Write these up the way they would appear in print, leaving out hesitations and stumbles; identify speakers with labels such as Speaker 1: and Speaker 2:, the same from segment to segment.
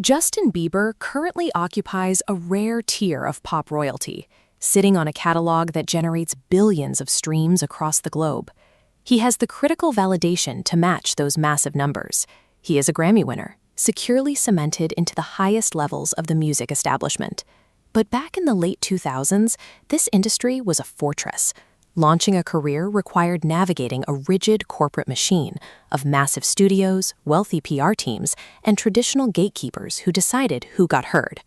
Speaker 1: Justin Bieber currently occupies a rare tier of pop royalty, sitting on a catalog that generates billions of streams across the globe. He has the critical validation to match those massive numbers. He is a Grammy winner, securely cemented into the highest levels of the music establishment. But back in the late 2000s, this industry was a fortress. Launching a career required navigating a rigid corporate machine of massive studios, wealthy PR teams, and traditional gatekeepers who decided who got heard.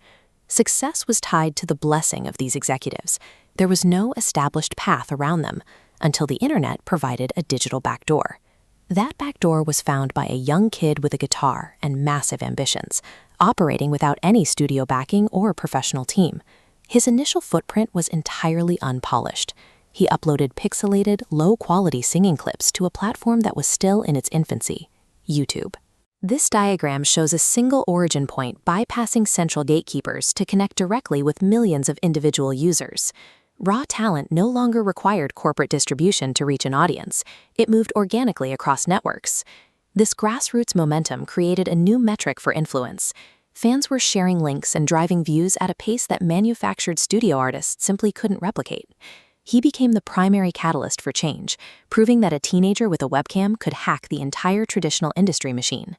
Speaker 1: Success was tied to the blessing of these executives. There was no established path around them until the internet provided a digital backdoor. That backdoor was found by a young kid with a guitar and massive ambitions, operating without any studio backing or professional team. His initial footprint was entirely unpolished. He uploaded pixelated, low-quality singing clips to a platform that was still in its infancy, YouTube. This diagram shows a single origin point bypassing central gatekeepers to connect directly with millions of individual users. Raw talent no longer required corporate distribution to reach an audience. It moved organically across networks. This grassroots momentum created a new metric for influence. Fans were sharing links and driving views at a pace that manufactured studio artists simply couldn't replicate. He became the primary catalyst for change, proving that a teenager with a webcam could hack the entire traditional industry machine.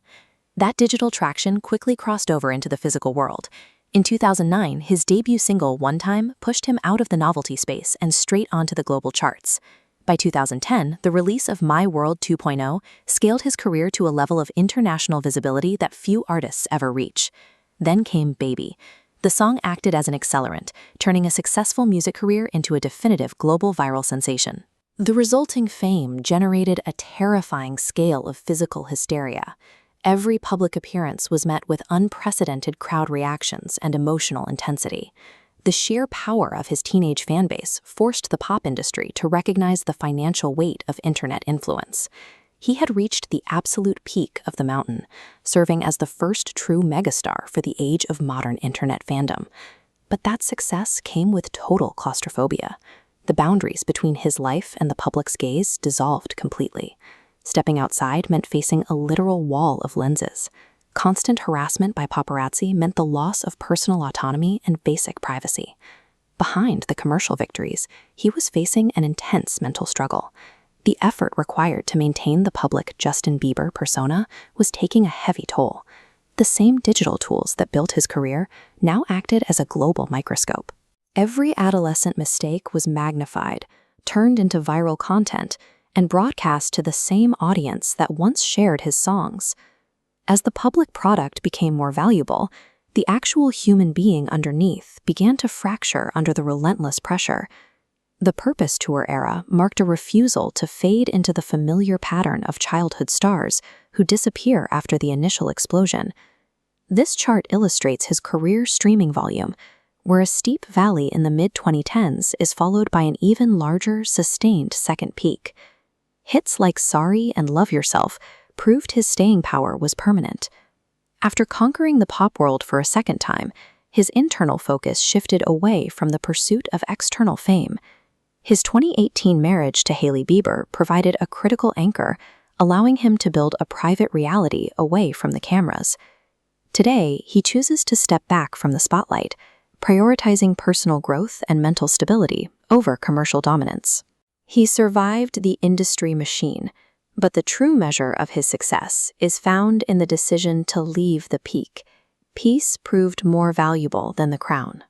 Speaker 1: That digital traction quickly crossed over into the physical world. In 2009, his debut single, One Time, pushed him out of the novelty space and straight onto the global charts. By 2010, the release of My World 2.0 scaled his career to a level of international visibility that few artists ever reach. Then came Baby. The song acted as an accelerant, turning a successful music career into a definitive global viral sensation. The resulting fame generated a terrifying scale of physical hysteria. Every public appearance was met with unprecedented crowd reactions and emotional intensity. The sheer power of his teenage fanbase forced the pop industry to recognize the financial weight of internet influence. He had reached the absolute peak of the mountain, serving as the first true megastar for the age of modern internet fandom. But that success came with total claustrophobia. The boundaries between his life and the public's gaze dissolved completely. Stepping outside meant facing a literal wall of lenses. Constant harassment by paparazzi meant the loss of personal autonomy and basic privacy. Behind the commercial victories, he was facing an intense mental struggle. The effort required to maintain the public Justin Bieber persona was taking a heavy toll. The same digital tools that built his career now acted as a global microscope. Every adolescent mistake was magnified, turned into viral content, and broadcast to the same audience that once shared his songs. As the public product became more valuable, the actual human being underneath began to fracture under the relentless pressure. The Purpose Tour era marked a refusal to fade into the familiar pattern of childhood stars who disappear after the initial explosion. This chart illustrates his career streaming volume, where a steep valley in the mid-2010s is followed by an even larger, sustained second peak. Hits like Sorry and Love Yourself proved his staying power was permanent. After conquering the pop world for a second time, his internal focus shifted away from the pursuit of external fame. His 2018 marriage to Hailey Bieber provided a critical anchor, allowing him to build a private reality away from the cameras. Today, he chooses to step back from the spotlight, prioritizing personal growth and mental stability over commercial dominance. He survived the industry machine, but the true measure of his success is found in the decision to leave the peak. Peace proved more valuable than the crown.